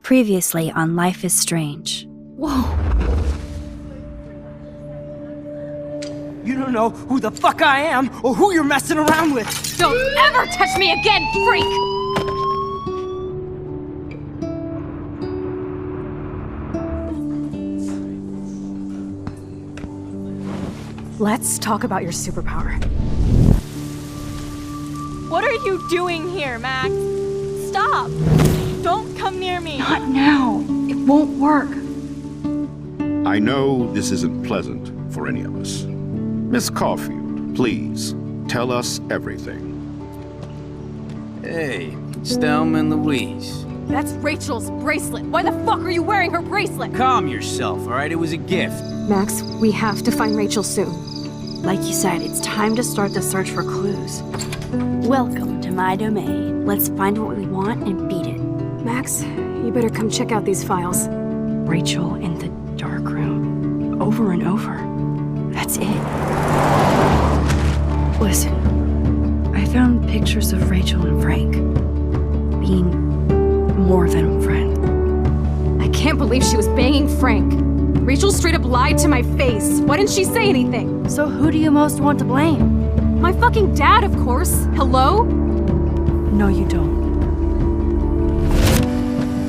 Previously on Life is Strange. Whoa! You don't know who the fuck I am or who you're messing around with! Don't ever touch me again, freak! Let's talk about your superpower. What are you doing here, Max? Stop! Don't come near me! Not now. It won't work. I know this isn't pleasant for any of us. Miss Caulfield, please, tell us everything. Hey, it's Thelma and Louise. That's Rachel's bracelet. Why the fuck are you wearing her bracelet? Calm yourself, all right? It was a gift. Max, we have to find Rachel soon. Like you said, it's time to start the search for clues. Welcome to my domain. Let's find what we want and beat it. Max, you better come check out these files. Rachel in the dark room. Over and over. That's it. Listen, I found pictures of Rachel and Frank being more than a friend. I can't believe she was banging Frank. Rachel straight up lied to my face. Why didn't she say anything? So who do you most want to blame? My fucking dad, of course. Hello? No, you don't.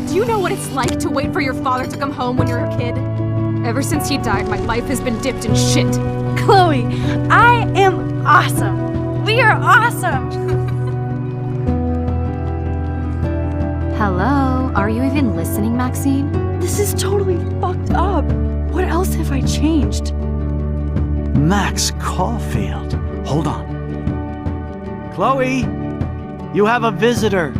Do you know what it's like to wait for your father to come home when you're a kid? Ever since he died, my life has been dipped in shit. Chloe, I am awesome. We are awesome. Hello? Are you even listening, Maxine? This is totally fucked up. What else have I changed? Max Caulfield. Hold on. Chloe, you have a visitor.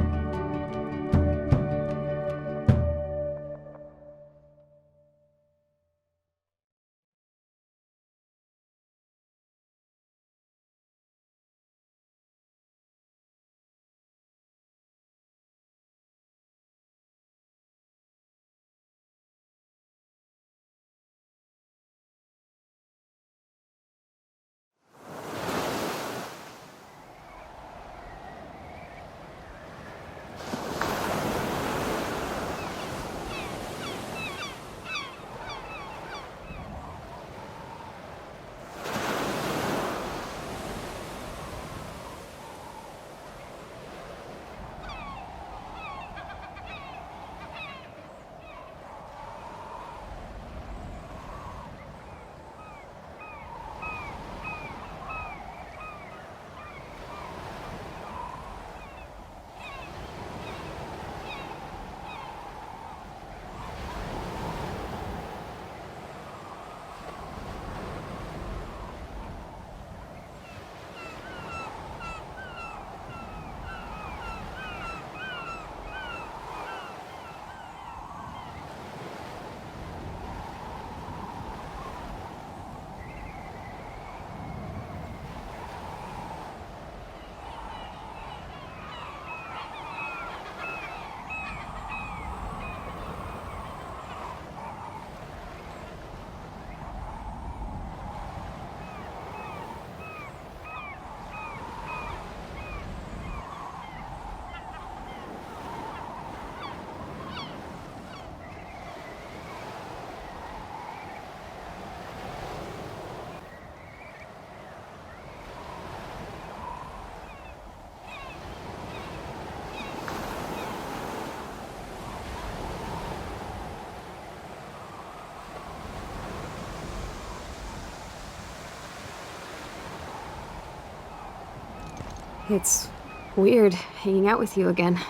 It's weird hanging out with you again.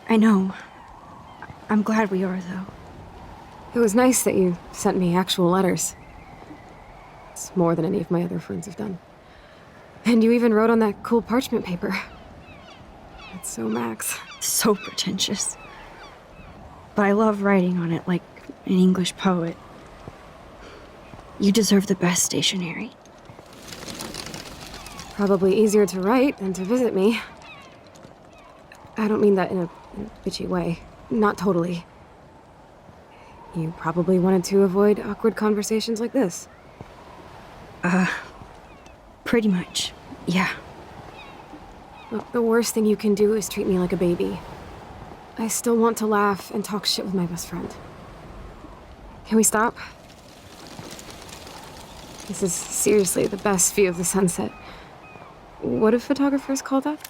I know. I'm glad we are, though. It was nice that you sent me actual letters. It's more than any of my other friends have done. And you even wrote on that cool parchment paper. It's so Max. So pretentious. But I love writing on it like an English poet. You deserve the best stationery. Probably easier to write than to visit me. I don't mean that in a bitchy way. Not totally. You probably wanted to avoid awkward conversations like this. Pretty much, yeah. Well, the worst thing you can do is treat me like a baby. I still want to laugh and talk shit with my best friend. Can we stop? This is seriously the best view of the sunset. What do photographers call that?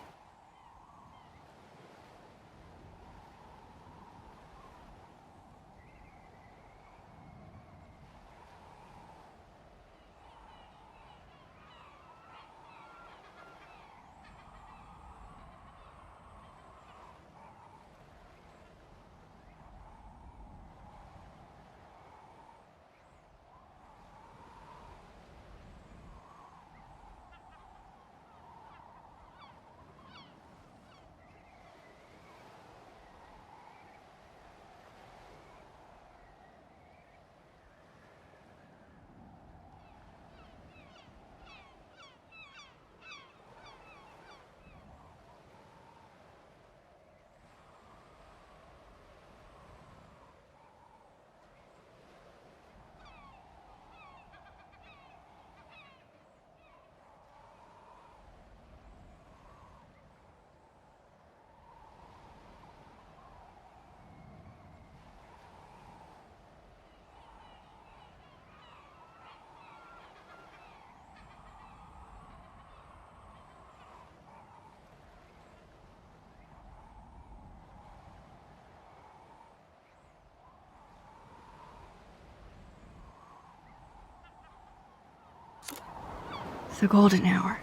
The golden hour.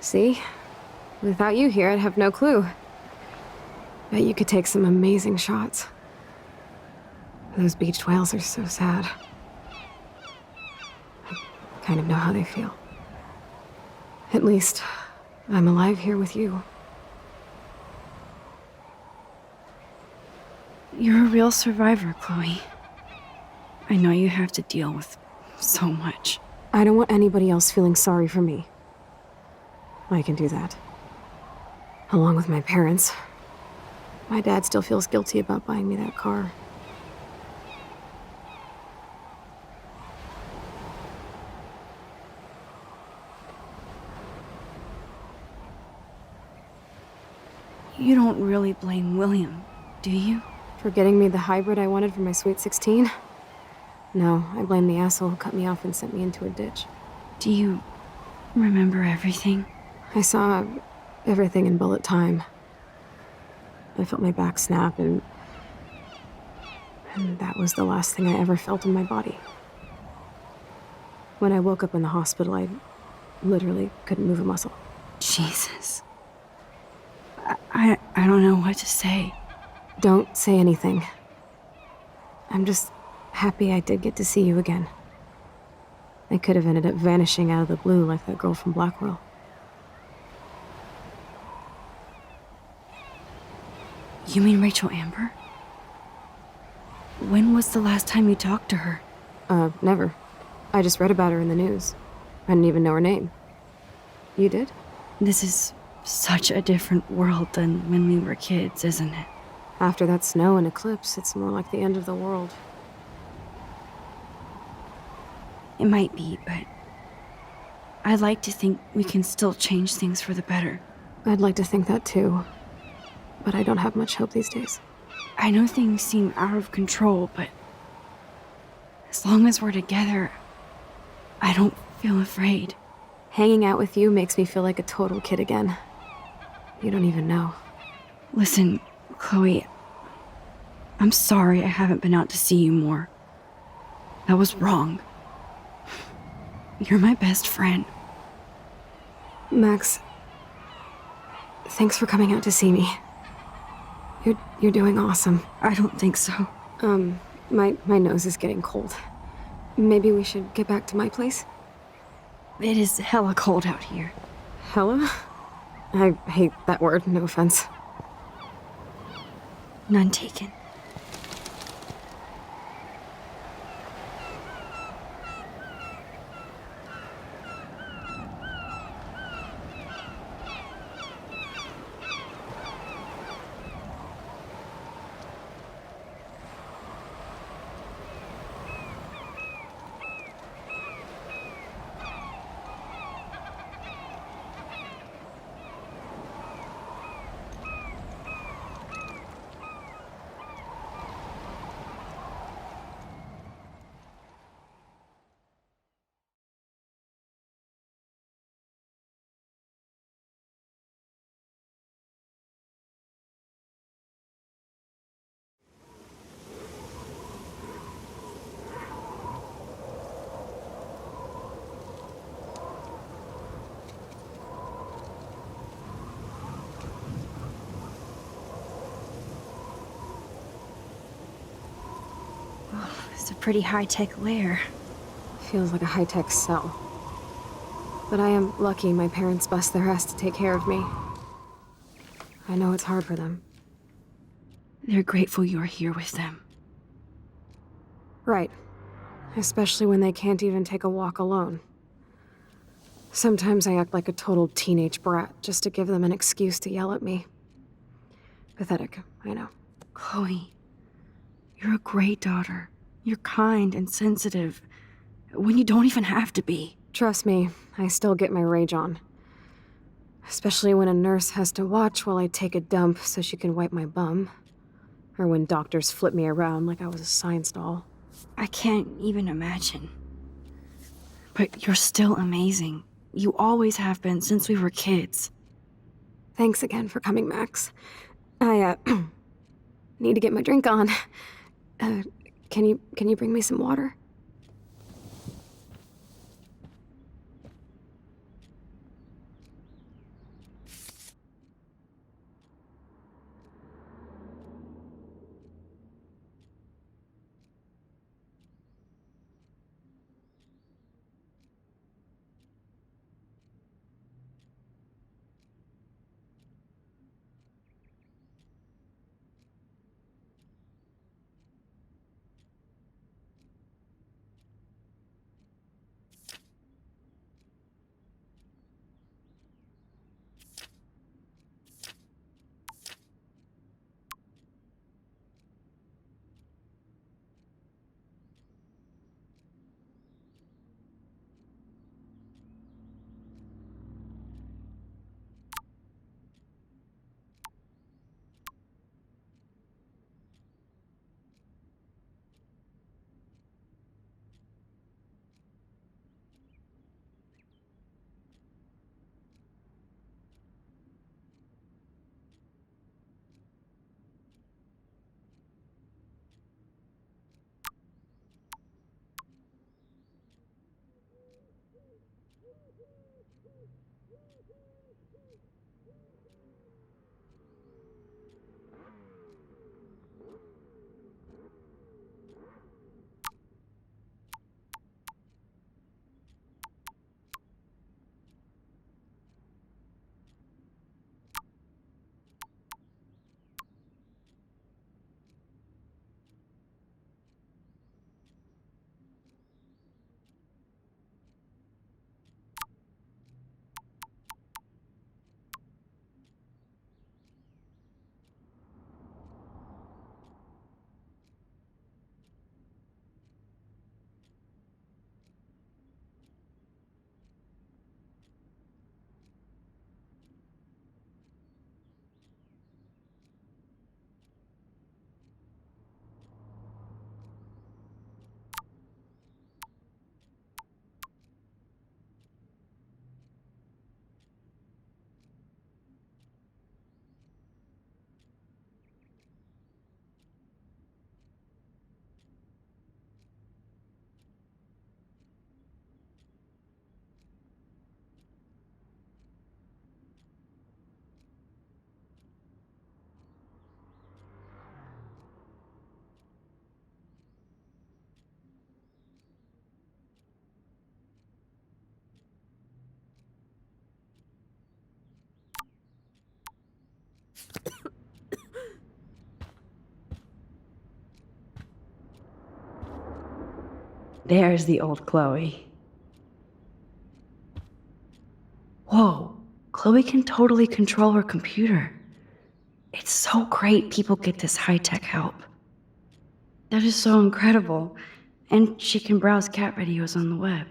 See? Without you here, I'd have no clue. Bet you could take some amazing shots. Those beached whales are so sad. I kind of know how they feel. At least, I'm alive here with you. You're a real survivor, Chloe. I know you have to deal with so much. I don't want anybody else feeling sorry for me. I can do that. Along with my parents. My dad still feels guilty about buying me that car. You don't really blame William, do you? For getting me the hybrid I wanted for my Sweet 16? No, I blame the asshole who cut me off and sent me into a ditch. Do you remember everything? I saw everything in bullet time. I felt my back snap, and that was the last thing I ever felt in my body. When I woke up in the hospital, I literally couldn't move a muscle. Jesus. I don't know what to say. Don't say anything. I'm just happy I did get to see you again. I could have ended up vanishing out of the blue like that girl from Blackwell. You mean Rachel Amber? When was the last time you talked to her? Never. I just read about her in the news. I didn't even know her name. You did? This is such a different world than when we were kids, isn't it? After that snow and eclipse, it's more like the end of the world. It might be, but I'd like to think we can still change things for the better. I'd like to think that too. But I don't have much hope these days. I know things seem out of control, but as long as we're together, I don't feel afraid. Hanging out with you makes me feel like a total kid again. You don't even know. Listen, Chloe, I'm sorry I haven't been out to see you more. That was wrong. You're my best friend. Max, thanks for coming out to see me. You're doing awesome. I don't think so. My nose is getting cold. Maybe we should get back to my place? It is hella cold out here. Hella? I hate that word, no offense. None taken. a pretty high-tech lair. Feels like a high-tech cell. But I am lucky my parents bust their ass to take care of me. I know it's hard for them. They're grateful you're here with them. Right. Especially when they can't even take a walk alone. Sometimes I act like a total teenage brat just to give them an excuse to yell at me. Pathetic, I know. Chloe, you're a great daughter. You're kind and sensitive when you don't even have to be. Trust me, I still get my rage on. Especially when a nurse has to watch while I take a dump so she can wipe my bum. Or when doctors flip me around like I was a science doll. I can't even imagine. But you're still amazing. You always have been since we were kids. Thanks again for coming, Max. I, need to get my drink on. Can you bring me some water? There's the old Chloe. Whoa, Chloe can totally control her computer. It's so great people get this high-tech help. That is so incredible. And she can browse cat videos on the web.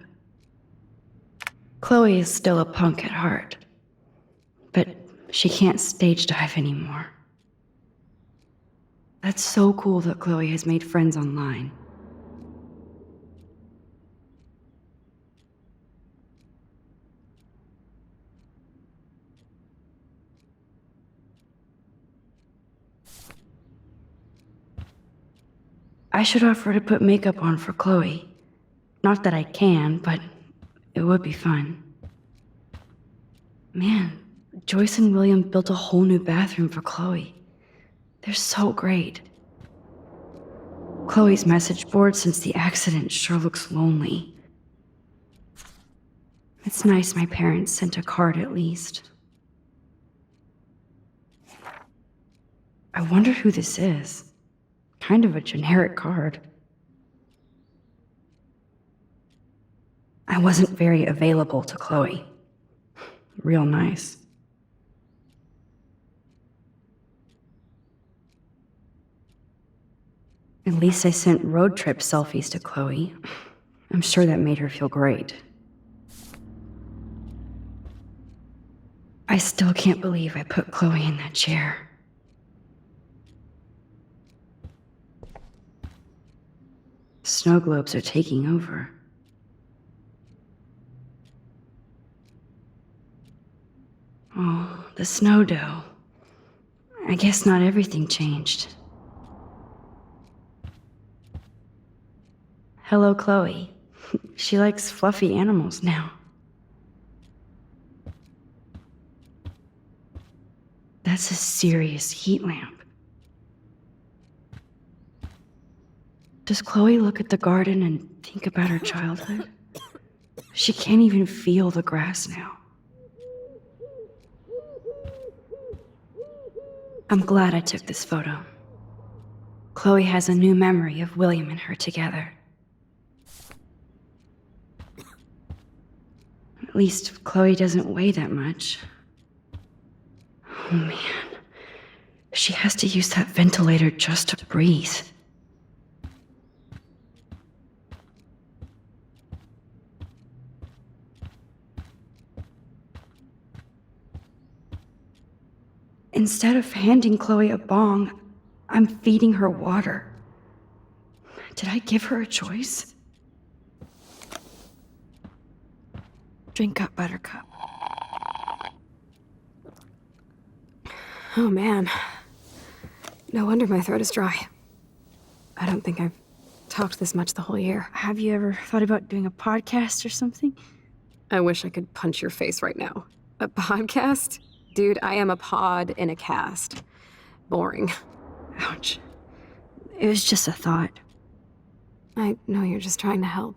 Chloe is still a punk at heart. But she can't stage dive anymore. That's so cool that Chloe has made friends online. I should offer to put makeup on for Chloe. Not that I can, but it would be fun. Man, Joyce and William built a whole new bathroom for Chloe. They're so great. Chloe's message board since the accident sure looks lonely. It's nice my parents sent a card at least. I wonder who this is. Kind of a generic card. I wasn't very available to Chloe. Real nice. At least I sent road trip selfies to Chloe. I'm sure that made her feel great. I still can't believe I put Chloe in that chair. Snow globes are taking over. Oh, the snow dough. I guess not everything changed. Hello, Chloe. She likes fluffy animals now. That's a serious heat lamp. Does Chloe look at the garden and think about her childhood? She can't even feel the grass now. I'm glad I took this photo. Chloe has a new memory of William and her together. At least Chloe doesn't weigh that much. Oh man. She has to use that ventilator just to breathe. Instead of handing Chloe a bong, I'm feeding her water. Did I give her a choice? Drink up, Buttercup. Oh man. No wonder my throat is dry. I don't think I've talked this much the whole year. Have you ever thought about doing a podcast or something? I wish I could punch your face right now. A podcast? Dude, I am a pod in a cast. Boring. Ouch. It was just a thought. I know you're just trying to help.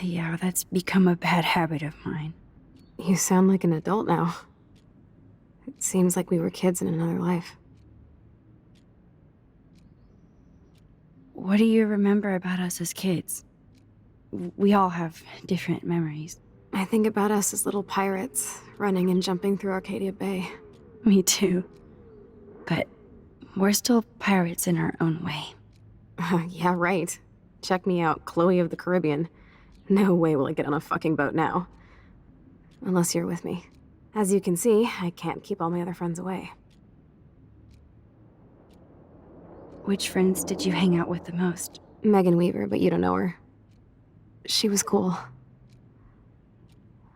Yeah, that's become a bad habit of mine. You sound like an adult now. It seems like we were kids in another life. What do you remember about us as kids? We all have different memories. I think about us as little pirates, running and jumping through Arcadia Bay. Me too. But we're still pirates in our own way. Yeah, right. Check me out, Chloe of the Caribbean. No way will I get on a fucking boat now. Unless you're with me. As you can see, I can't keep all my other friends away. Which friends did you hang out with the most? Megan Weaver, but you don't know her. She was cool.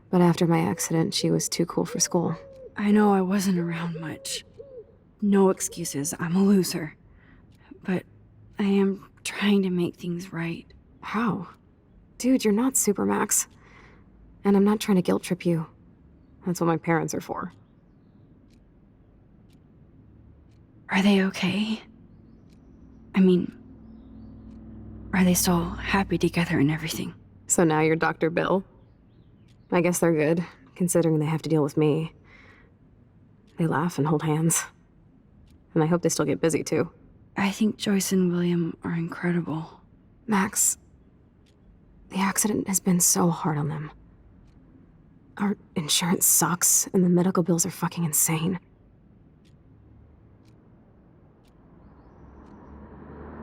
But after my accident, she was too cool for school. I know I wasn't around much. No excuses, I'm a loser. But I am trying to make things right. How? Dude, you're not Supermax. And I'm not trying to guilt trip you. That's what my parents are for. Are they okay? I mean, are they still happy together and everything? So now you're Dr. Bill? I guess they're good, considering they have to deal with me. They laugh and hold hands. And I hope they still get busy, too. I think Joyce and William are incredible. Max, the accident has been so hard on them. Our insurance sucks, and the medical bills are fucking insane.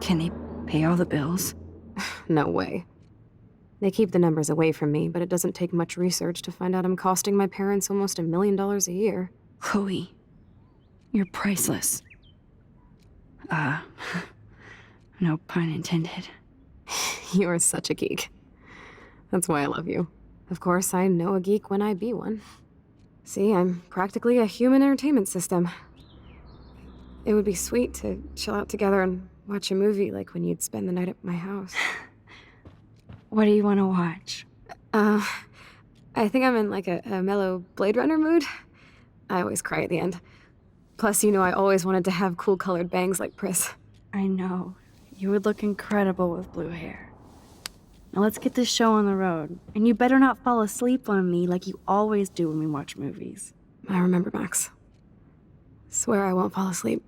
Can they pay all the bills? No way. They keep the numbers away from me, but it doesn't take much research to find out I'm costing my parents almost $1 million a year. Chloe, you're priceless. No pun intended. You are such a geek. That's why I love you. Of course, I know a geek when I be one. See, I'm practically a human entertainment system. It would be sweet to chill out together and watch a movie like when you'd spend the night at my house. What do you want to watch? I think I'm in like a mellow Blade Runner mood. I always cry at the end. Plus, you know I always wanted to have cool colored bangs like Pris. I know. You would look incredible with blue hair. Now let's get this show on the road. And you better not fall asleep on me like you always do when we watch movies. I remember, Max. Swear I won't fall asleep.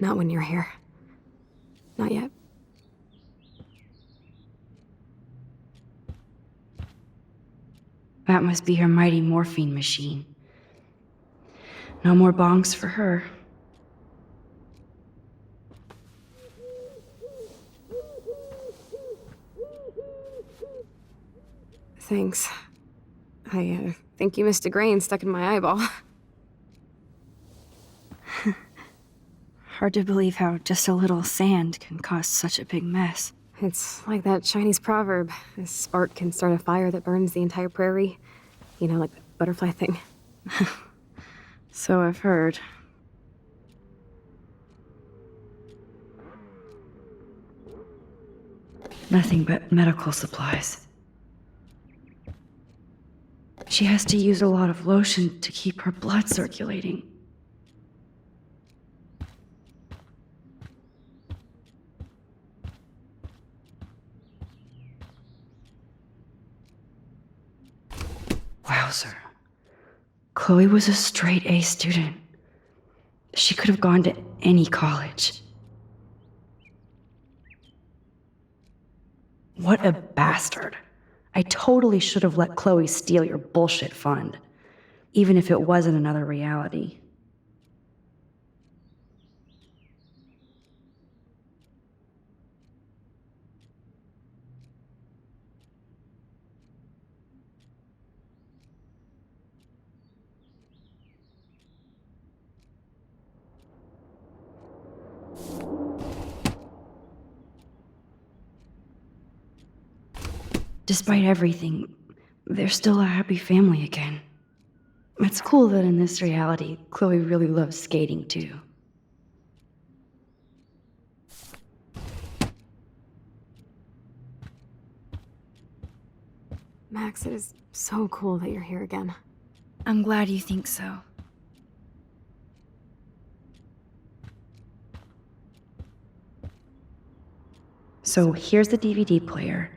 Not when you're here. Not yet. That must be her mighty morphine machine. No more bongs for her. Thanks. I think you missed a grain stuck in my eyeball. Hard to believe how just a little sand can cause such a big mess. It's like that Chinese proverb. A spark can start a fire that burns the entire prairie. You know, like the butterfly thing. So I've heard. Nothing but medical supplies. She has to use a lot of lotion to keep her blood circulating. Wowzer. Chloe was a straight A student. She could have gone to any college. What a bastard. I totally should have let Chloe steal your bullshit fund, even if it wasn't another reality. Despite everything, they're still a happy family again. It's cool that in this reality, Chloe really loves skating too. Max, it is so cool that you're here again. I'm glad you think so. So here's the DVD player.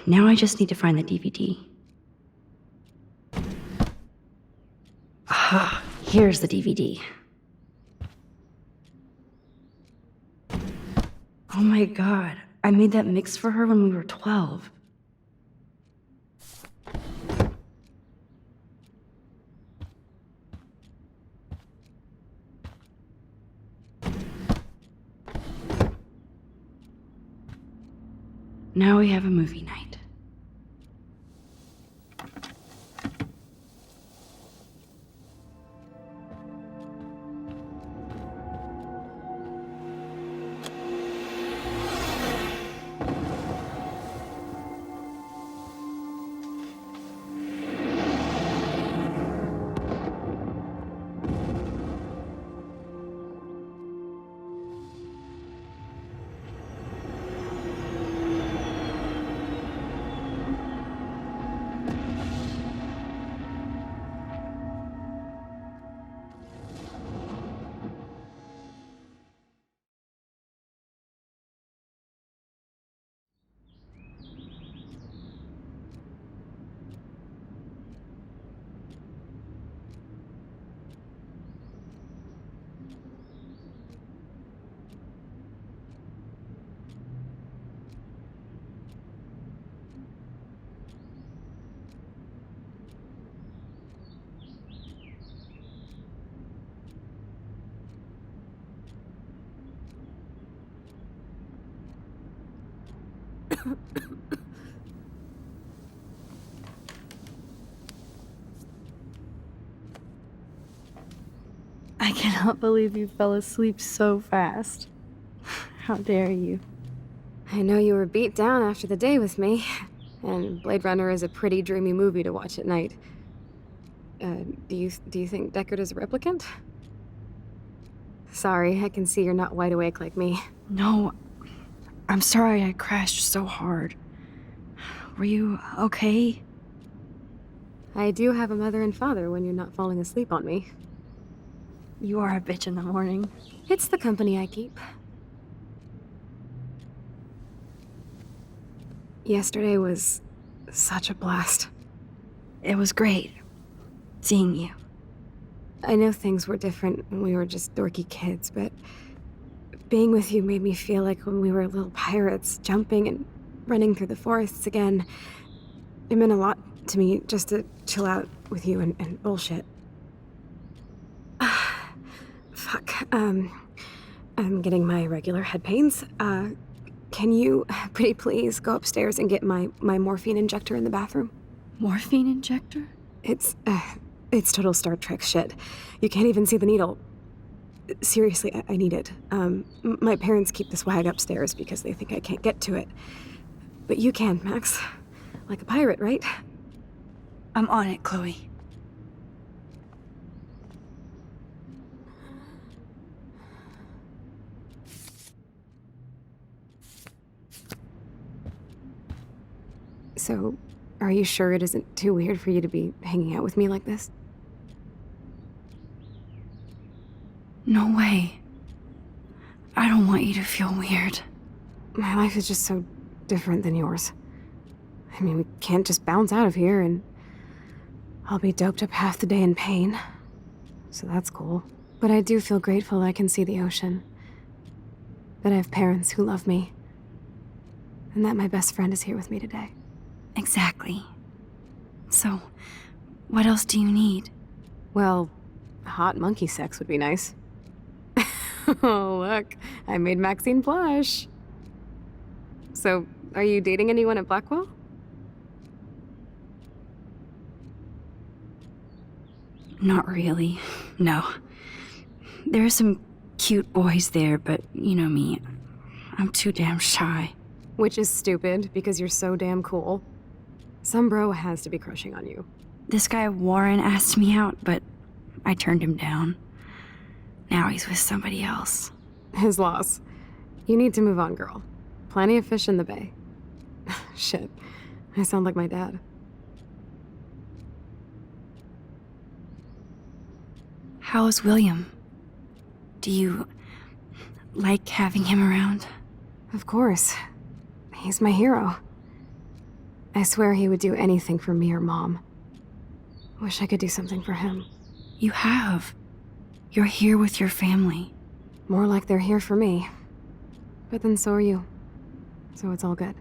Now I just need to find the DVD. Aha, here's the DVD. Oh my god, I made that mix for her when we were 12. Now we have a movie night. I cannot believe you fell asleep so fast. How dare you? I know you were beat down after the day with me, and Blade Runner is a pretty dreamy movie to watch at night. Do you think Deckard is a replicant? Sorry, I can see you're not wide awake like me. No, I'm sorry I crashed so hard. Were you okay? I do have a mother and father when you're not falling asleep on me. You are a bitch in the morning. It's the company I keep. Yesterday was such a blast. It was great seeing you. I know things were different when we were just dorky kids, but being with you made me feel like when we were little pirates, jumping and running through the forests again. It meant a lot to me just to chill out with you and bullshit. Fuck. I'm getting my regular head pains. Can you, pretty please, go upstairs and get my morphine injector in the bathroom? Morphine injector? It's total Star Trek shit. You can't even see the needle. Seriously, I need it. My parents keep the swag upstairs because they think I can't get to it. But you can, Max. Like a pirate, right? I'm on it, Chloe. So, are you sure it isn't too weird for you to be hanging out with me like this? No way. I don't want you to feel weird. My life is just so different than yours. I mean, we can't just bounce out of here and I'll be doped up half the day in pain. So that's cool. But I do feel grateful I can see the ocean. That I have parents who love me. And that my best friend is here with me today. Exactly. So, what else do you need? Well, hot monkey sex would be nice. Oh, look. I made Maxine blush. So, are you dating anyone at Blackwell? Not really. No. There are some cute boys there, but you know me. I'm too damn shy. Which is stupid, because you're so damn cool. Some bro has to be crushing on you. This guy Warren asked me out, but I turned him down. Now he's with somebody else. His loss. You need to move on, girl. Plenty of fish in the bay. Shit. I sound like my dad. How's William? Do you like having him around? Of course. He's my hero. I swear he would do anything for me or Mom. Wish I could do something for him. You have. You're here with your family. More like they're here for me. But then so are you. So it's all good.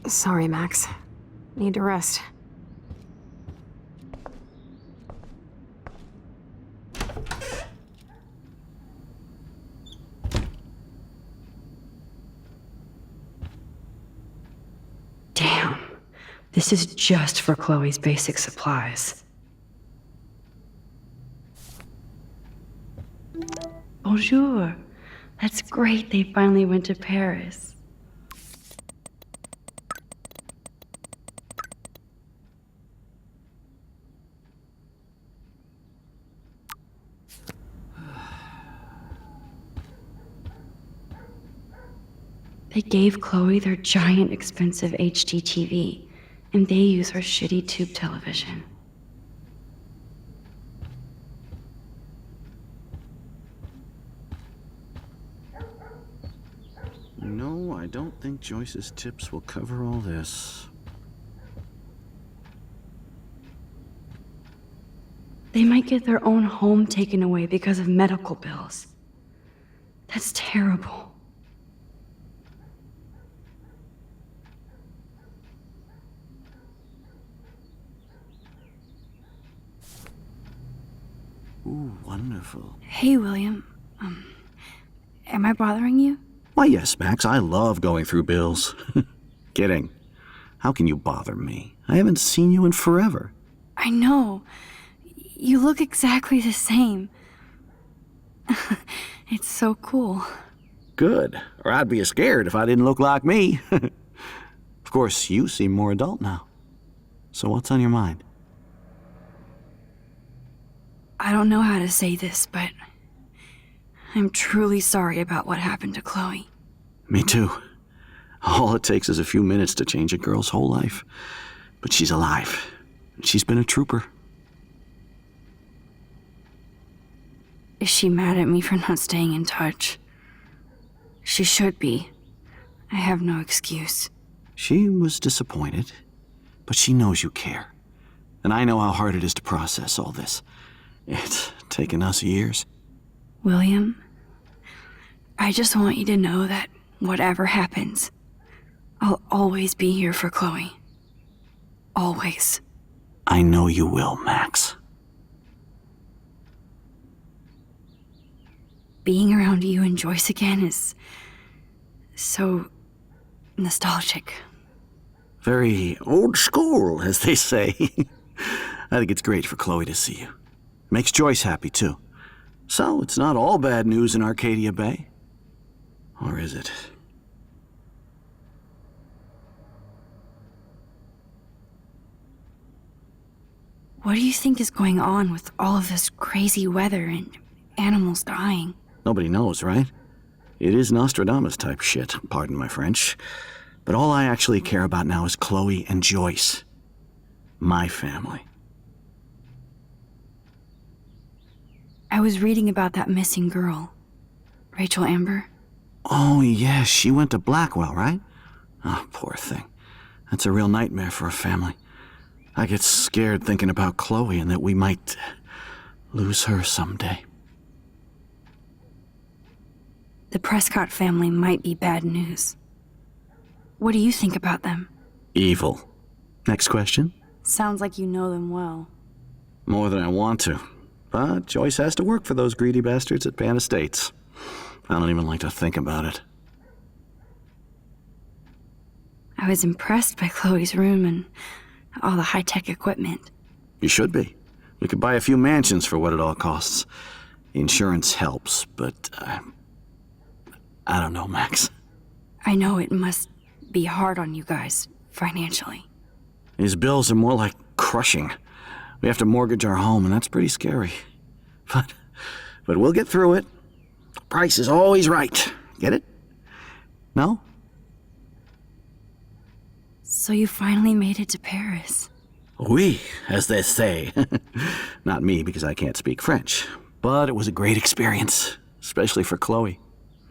Sorry, Max. Need to rest. Damn. This is just for Chloe's basic supplies. Bonjour. That's great they finally went to Paris. They gave Chloe their giant expensive HD TV, and they use her shitty tube television. No, I don't think Joyce's tips will cover all this. They might get their own home taken away because of medical bills. That's terrible. Ooh, wonderful. Hey, William. Am I bothering you? Why, yes, Max, I love going through bills. Kidding. How can you bother me? I haven't seen you in forever. I know. You look exactly the same. It's so cool. Good, or I'd be scared if I didn't look like me. Of course, you seem more adult now. So what's on your mind? I don't know how to say this, but I'm truly sorry about what happened to Chloe. Me too. All it takes is a few minutes to change a girl's whole life. But she's alive. She's been a trooper. Is she mad at me for not staying in touch? She should be. I have no excuse. She was disappointed, but she knows you care. And I know how hard it is to process all this. It's taken us years. William, I just want you to know that whatever happens, I'll always be here for Chloe. Always. I know you will, Max. Being around you and Joyce again is so nostalgic. Very old school, as they say. I think it's great for Chloe to see you. Makes Joyce happy, too. So, it's not all bad news in Arcadia Bay. Or is it? What do you think is going on with all of this crazy weather and animals dying? Nobody knows, right? It is Nostradamus type shit, pardon my French. But all I actually care about now is Chloe and Joyce. My family. I was reading about that missing girl, Rachel Amber. Oh, yeah, she went to Blackwell, right? Oh, poor thing. That's a real nightmare for a family. I get scared thinking about Chloe and that we might lose her someday. The Prescott family might be bad news. What do you think about them? Evil. Next question? Sounds like you know them well. More than I want to. But Joyce has to work for those greedy bastards at Pan Estates. I don't even like to think about it. I was impressed by Chloe's room and all the high-tech equipment. You should be. We could buy a few mansions for what it all costs. Insurance helps, but I don't know, Max. I know it must be hard on you guys, financially. These bills are more like crushing. We have to mortgage our home, and that's pretty scary. But we'll get through it. The price is always right. Get it? No? So you finally made it to Paris. Oui, as they say. Not me, because I can't speak French. But it was a great experience, especially for Chloe.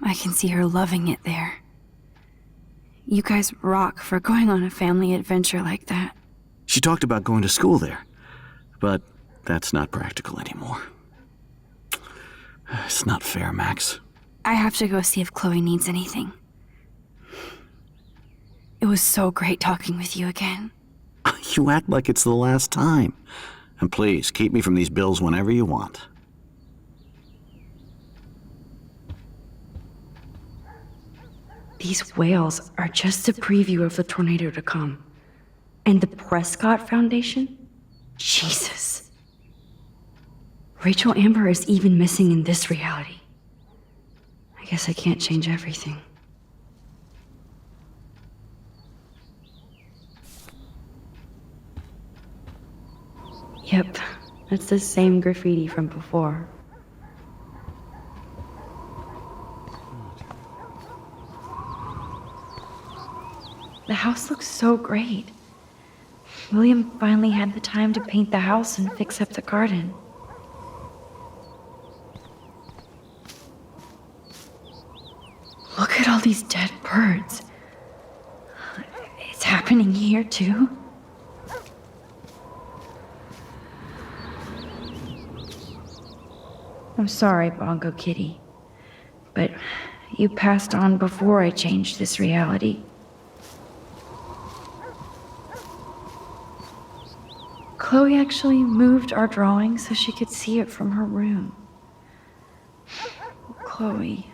I can see her loving it there. You guys rock for going on a family adventure like that. She talked about going to school there, but that's not practical anymore. It's not fair, Max. I have to go see if Chloe needs anything. It was so great talking with you again. You act like it's the last time. And please, keep me from these bills whenever you want. These whales are just a preview of the tornado to come. And the Prescott Foundation? Jesus. Rachel Amber is even missing in this reality. I guess I can't change everything. Yep, that's the same graffiti from before. The house looks so great. William finally had the time to paint the house and fix up the garden. Look at all these dead birds. It's happening here too. I'm sorry, Bongo Kitty, but you passed on before I changed this reality. Chloe actually moved our drawing so she could see it from her room. Chloe.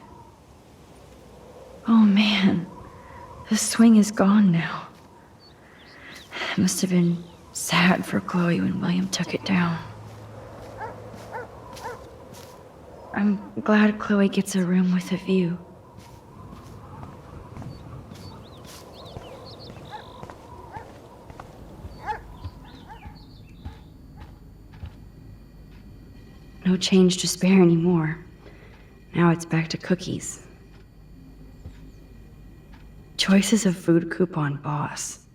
Oh man, the swing is gone now. It must have been sad for Chloe when William took it down. I'm glad Chloe gets a room with a view. No change to spare anymore. Now it's back to cookies. Choice is a food coupon boss.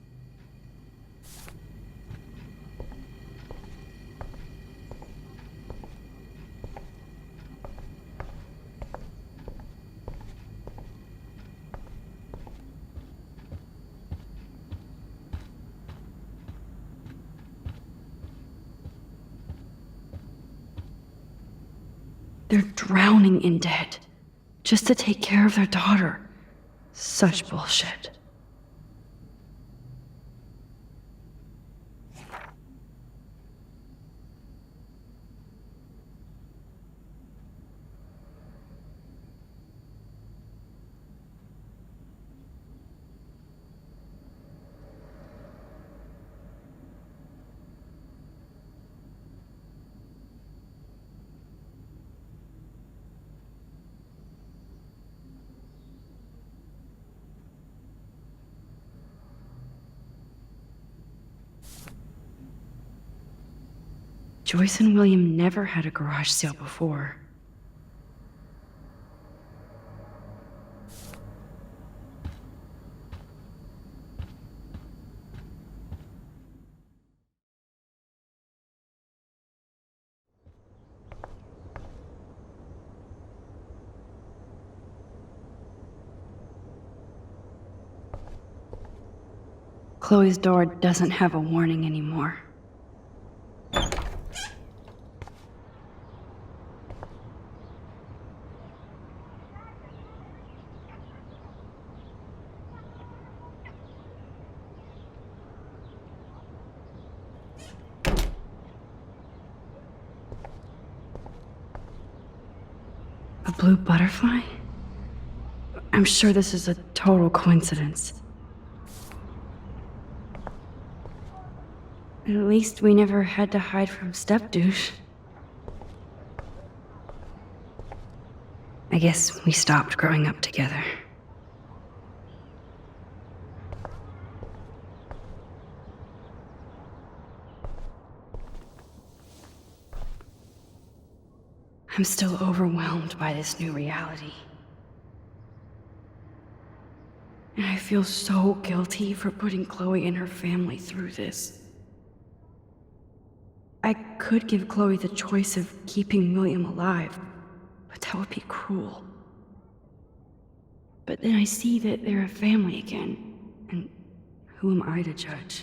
They're drowning in debt just to take care of their daughter. Such bullshit. Joyce and William never had a garage sale before. Chloe's door doesn't have a warning anymore. A blue butterfly? I'm sure this is a total coincidence. At least we never had to hide from step-douche. I guess we stopped growing up together. I'm still overwhelmed by this new reality. And I feel so guilty for putting Chloe and her family through this. I could give Chloe the choice of keeping William alive, but that would be cruel. But then I see that they're a family again, and who am I to judge?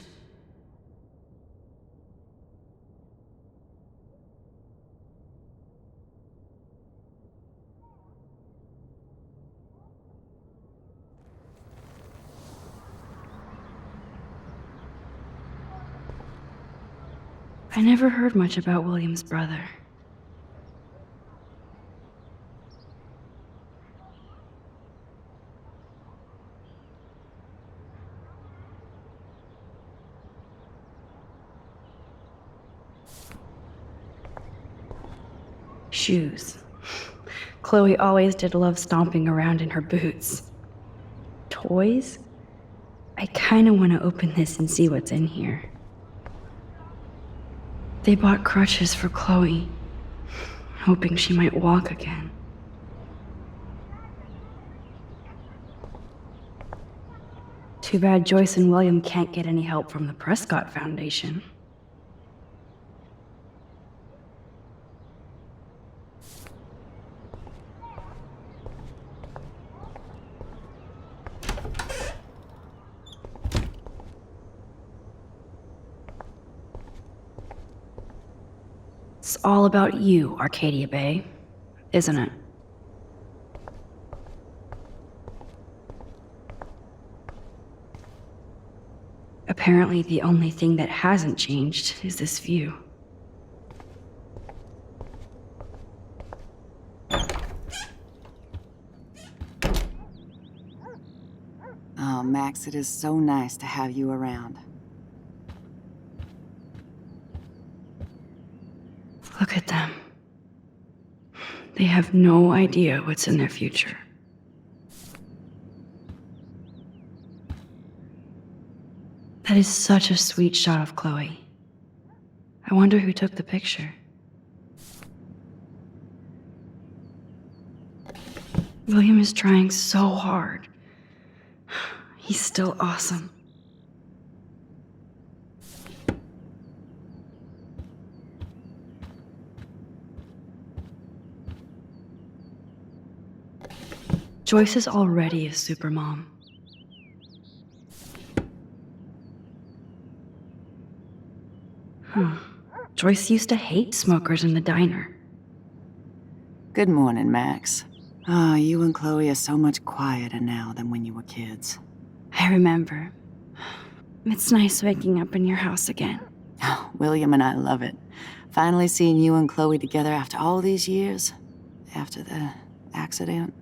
I never heard much about William's brother. Shoes. Chloe always did love stomping around in her boots. Toys? I kinda wanna open this and see what's in here. They bought crutches for Chloe, hoping she might walk again. Too bad Joyce and William can't get any help from the Prescott Foundation. It's all about you, Arcadia Bay, isn't it? Apparently, the only thing that hasn't changed is this view. Oh, Max, it is so nice to have you around. Look at them. They have no idea what's in their future. That is such a sweet shot of Chloe. I wonder who took the picture. William is trying so hard. He's still awesome. Joyce is already a supermom. Joyce used to hate smokers in the diner. Good morning, Max. Ah, you and Chloe are so much quieter now than when you were kids. I remember. It's nice waking up in your house again. Oh, William and I love it. Finally seeing you and Chloe together after all these years. After the accident.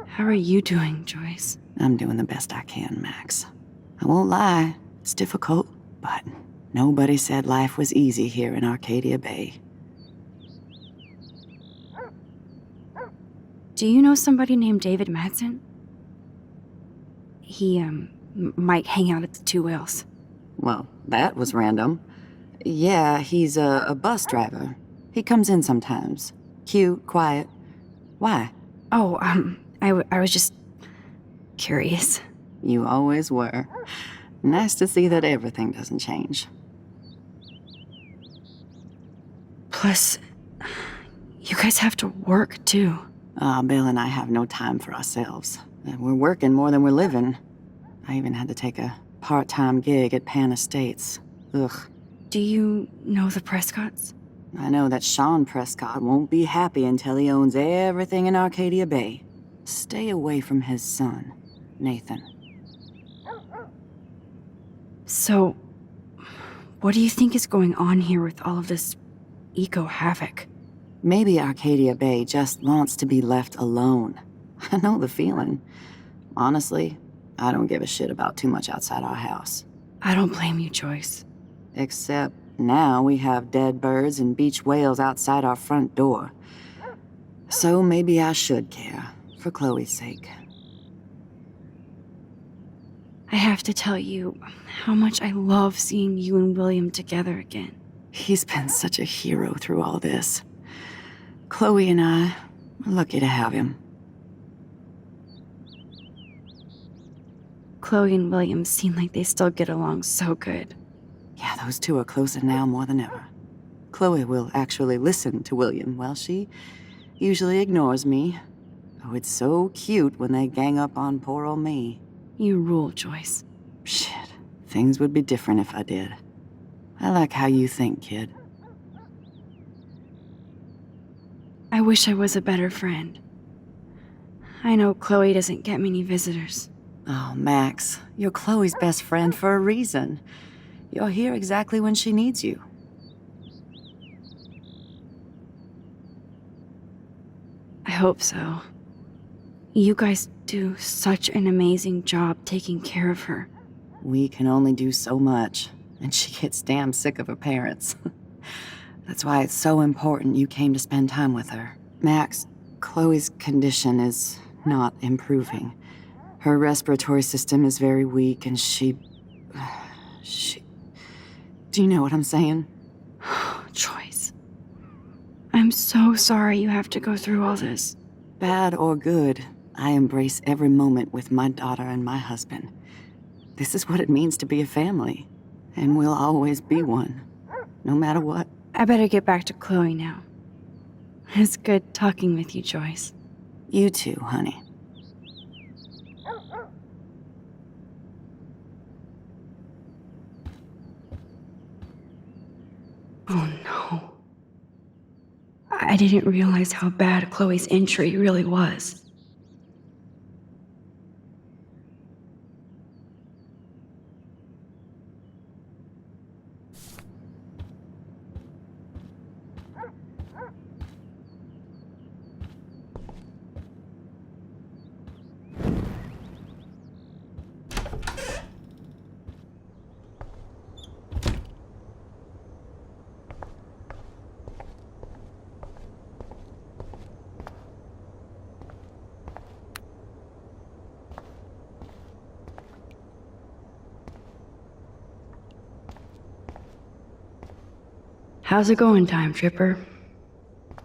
How are you doing, Joyce? I'm doing the best I can, Max. I won't lie, it's difficult, but nobody said life was easy here in Arcadia Bay. Do you know somebody named David Madsen? He, might hang out at the Two Whales. Well, that was random. Yeah, he's a bus driver. He comes in sometimes. Cute, quiet. Why? Oh, I was just curious. You always were. Nice to see that everything doesn't change. Plus, you guys have to work, too. Bill and I have no time for ourselves. We're working more than we're living. I even had to take a part-time gig at Pan Estates. Ugh. Do you know the Prescotts? I know that Sean Prescott won't be happy until he owns everything in Arcadia Bay. Stay away from his son, Nathan. So, what do you think is going on here with all of this eco-havoc? Maybe Arcadia Bay just wants to be left alone. I know the feeling. Honestly, I don't give a shit about too much outside our house. I don't blame you, Joyce. Except now we have dead birds and beach whales outside our front door. So maybe I should care, for Chloe's sake. I have to tell you how much I love seeing you and William together again. He's been such a hero through all this. Chloe and I are lucky to have him. Chloe and William seem like they still get along so good. Yeah, those two are closer now more than ever. Chloe will actually listen to William, while she usually ignores me. Oh, it's so cute when they gang up on poor old me. You rule, Joyce. Shit, things would be different if I did. I like how you think, kid. I wish I was a better friend. I know Chloe doesn't get many visitors. Oh, Max, you're Chloe's best friend for a reason. You're here exactly when she needs you. I hope so. You guys do such an amazing job taking care of her. We can only do so much, and she gets damn sick of her parents. That's why it's so important you came to spend time with her. Max, Chloe's condition is not improving. Her respiratory system is very weak, and she... Do you know what I'm saying? Joyce. I'm so sorry you have to go through all this. Bad or good, I embrace every moment with my daughter and my husband. This is what it means to be a family, and we'll always be one, no matter what. I better get back to Chloe now. It's good talking with you, Joyce. You too, honey. Oh no. I didn't realize how bad Chloe's injury really was. How's it going, Time Tripper?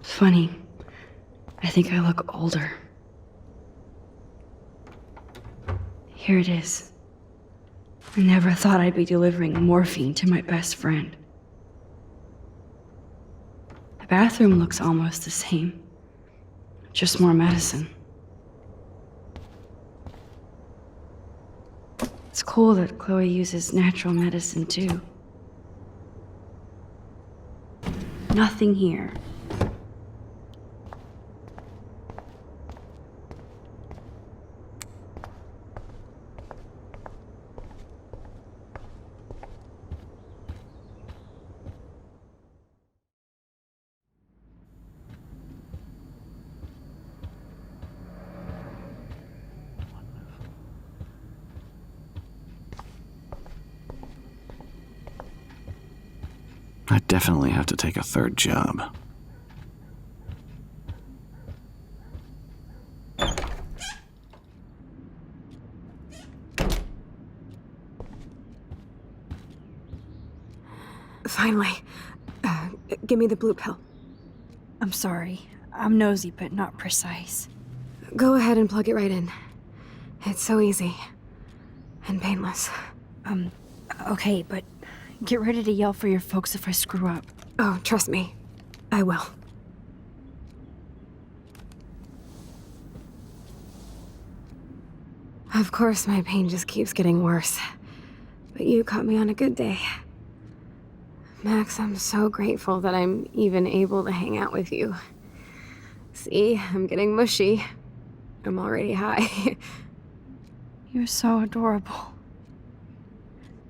Funny, I think I look older. Here it is. I never thought I'd be delivering morphine to my best friend. The bathroom looks almost the same. Just more medicine. It's cool that Chloe uses natural medicine too. Nothing here. I definitely have to take a third job. Finally. Give me the blue pill. I'm sorry. I'm nosy, but not precise. Go ahead and plug it right in. It's so easy. And painless. Okay, but get ready to yell for your folks if I screw up. Oh, trust me. I will. Of course, my pain just keeps getting worse. But you caught me on a good day. Max, I'm so grateful that I'm even able to hang out with you. See, I'm getting mushy. I'm already high. You're so adorable.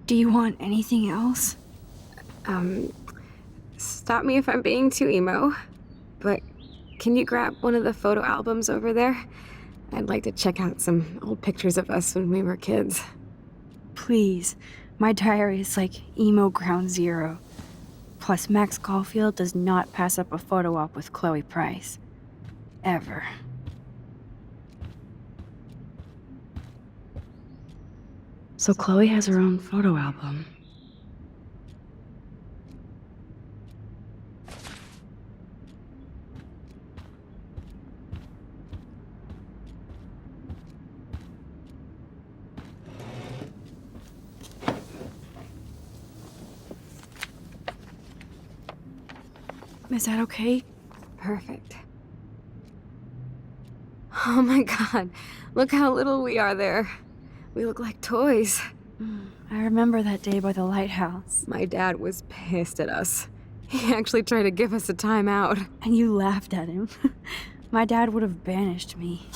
Do you want anything else? Stop me if I'm being too emo, but can you grab one of the photo albums over there? I'd like to check out some old pictures of us when we were kids. Please. My diary is like emo ground zero. Plus, Max Caulfield does not pass up a photo op with Chloe Price. Ever. So Chloe has her own photo album. Is that okay? Perfect. Oh my god, look how little we are there. We look like toys. I remember that day by the lighthouse. My dad was pissed at us. He actually tried to give us a timeout. And you laughed at him. My dad would have banished me.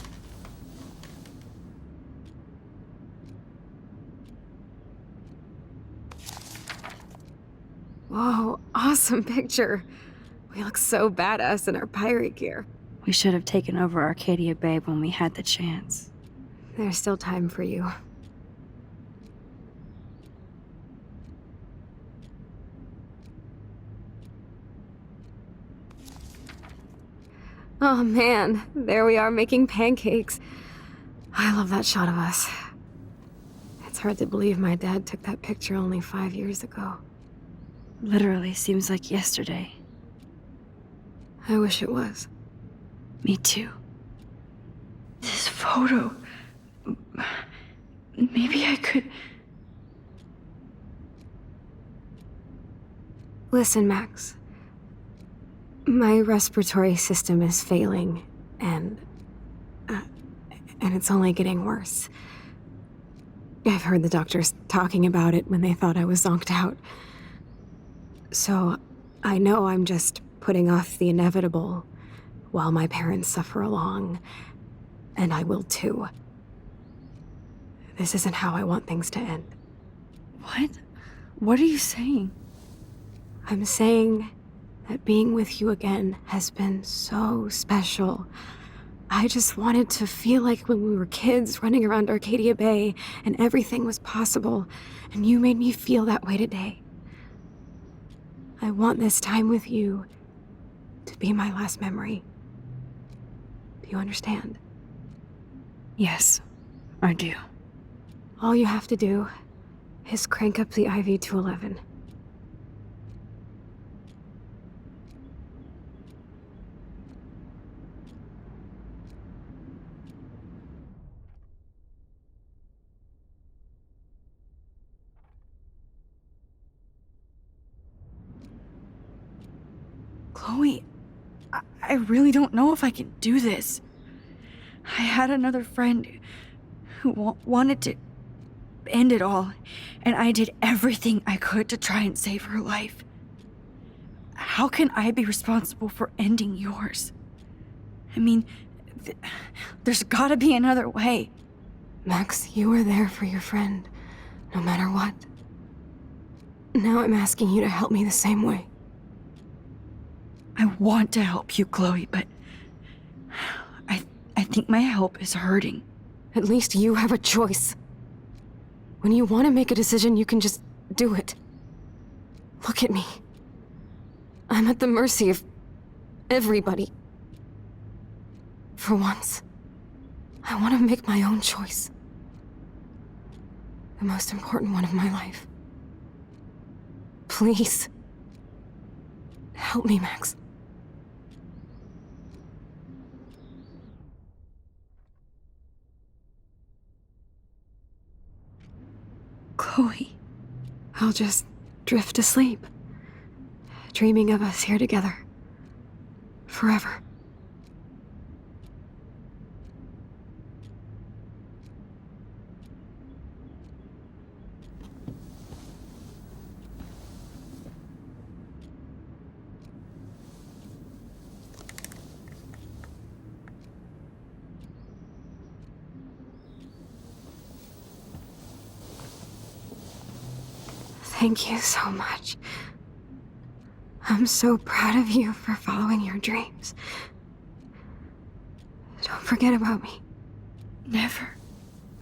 Whoa, awesome picture. We look so badass in our pirate gear. We should have taken over Arcadia Bay when we had the chance. There's still time for you. Oh man, there we are making pancakes. I love that shot of us. It's hard to believe my dad took that picture only 5 years ago. Literally seems like yesterday. I wish it was. Me too. This photo... Maybe I could... Listen, Max. My respiratory system is failing, and it's only getting worse. I've heard the doctors talking about it when they thought I was zonked out. So, I know I'm just putting off the inevitable while my parents suffer along, and I will too. This isn't how I want things to end. What? What are you saying? I'm saying that being with you again has been so special. I just wanted to feel like when we were kids running around Arcadia Bay and everything was possible, and you made me feel that way today. I want this time with you to be my last memory. Do you understand? Yes, I do. All you have to do is crank up the IV to 11. Chloe, I really don't know if I can do this. I had another friend who wanted to end it all, and I did everything I could to try and save her life. how can I be responsible for ending yours? I mean, there's gotta be another way. Max, you were there for your friend, no matter what. Now I'm asking you to help me the same way. I want to help you, Chloe, but I think my help is hurting. At least you have a choice. When you want to make a decision, you can just do it. Look at me. I'm at the mercy of everybody. For once, I want to make my own choice. The most important one of my life. Please. Help me, Max. Chloe. I'll just drift asleep, dreaming of us here together. Forever. Thank you so much. I'm so proud of you for following your dreams. Don't forget about me. Never.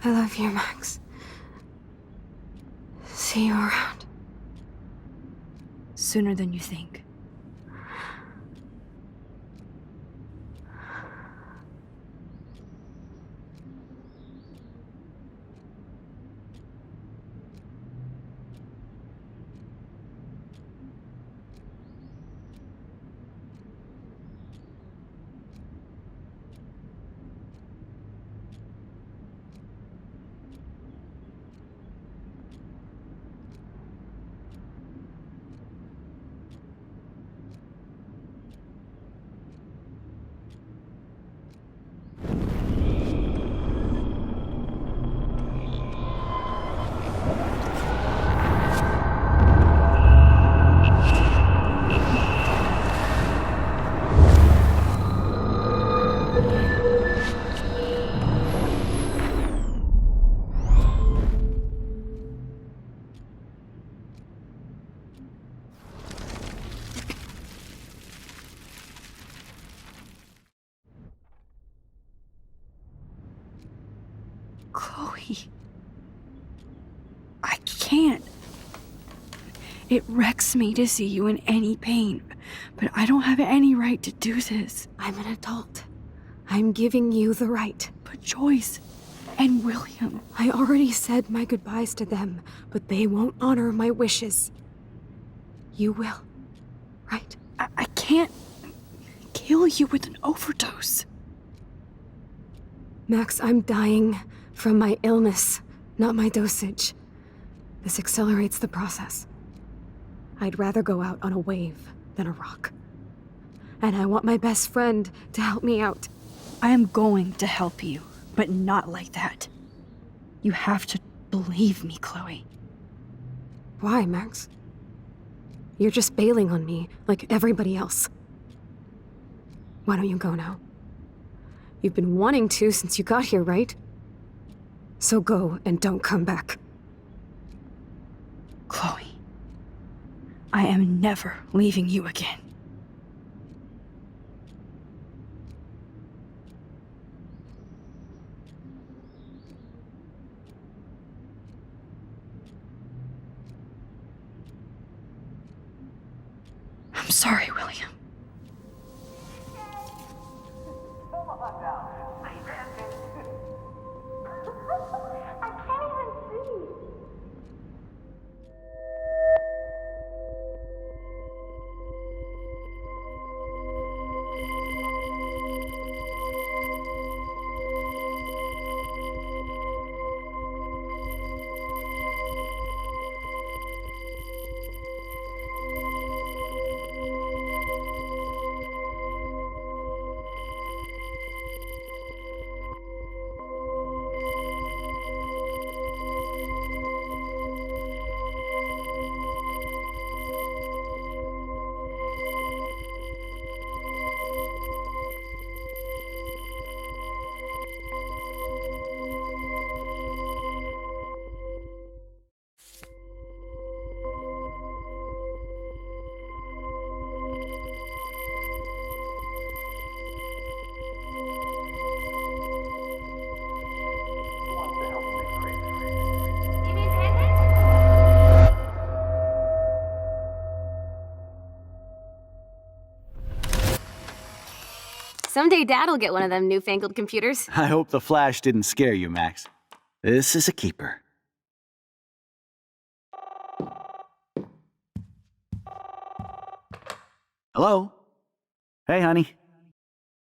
I love you, Max. See you around. Sooner than you think. Chloe. I can't. It wrecks me to see you in any pain, but I don't have any right to do this. I'm an adult. I'm giving you the right. But Joyce and William. I already said my goodbyes to them, but they won't honor my wishes. You will, right? I can't kill you with an overdose. Max, I'm dying from my illness, not my dosage. This accelerates the process. I'd rather go out on a wave than a rock. And I want my best friend to help me out. I am going to help you, but not like that. You have to believe me, Chloe. Why, Max? You're just bailing on me like everybody else. Why don't you go now? You've been wanting to since you got here, right? So go and don't come back. Chloe, I am never leaving you again. I'm sorry, William. Someday Dad'll get one of them newfangled computers. I hope the flash didn't scare you, Max. This is a keeper. Hello? Hey, honey.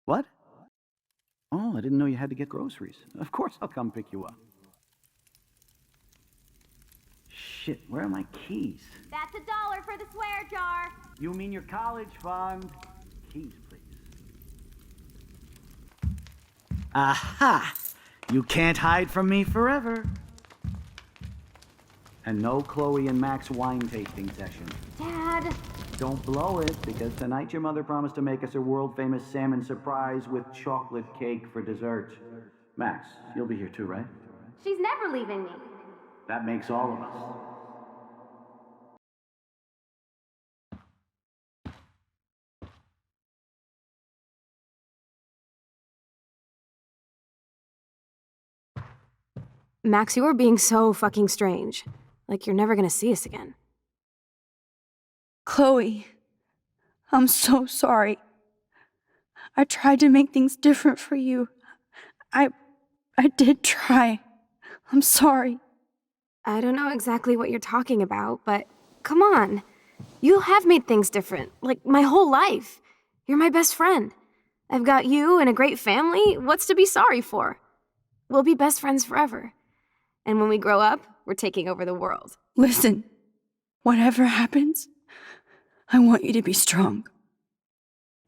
What? Oh, I didn't know you had to get groceries. Of course I'll come pick you up. Shit, where are my keys? That's $1 for the swear jar. You mean your college fund? Keys, please. Aha! You can't hide from me forever. And no Chloe and Max wine tasting session. Dad. Don't blow it, because tonight your mother promised to make us a world-famous salmon surprise with chocolate cake for dessert. Max, you'll be here too, right? She's never leaving me. That makes all of us. Max, you are being so fucking strange. Like you're never gonna see us again. Chloe, I'm so sorry. I tried to make things different for you. I did try. I'm sorry. I don't know exactly what you're talking about, but come on. You have made things different, like my whole life. You're my best friend. I've got you and a great family. What's to be sorry for? We'll be best friends forever. And when we grow up, we're taking over the world. Listen, whatever happens, I want you to be strong.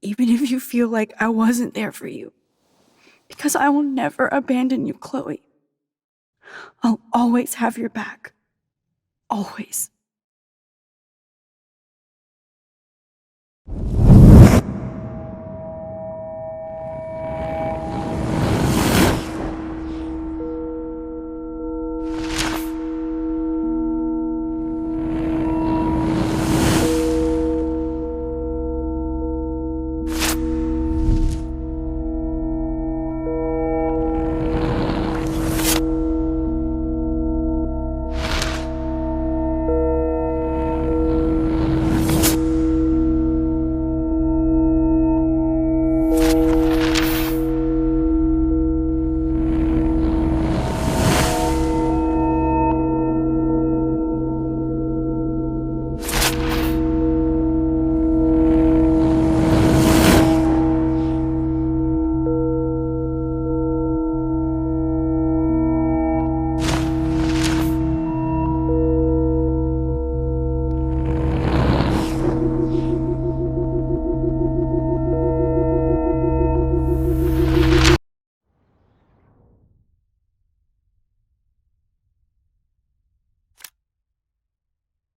Even if you feel like I wasn't there for you. Because I will never abandon you, Chloe. I'll always have your back. Always.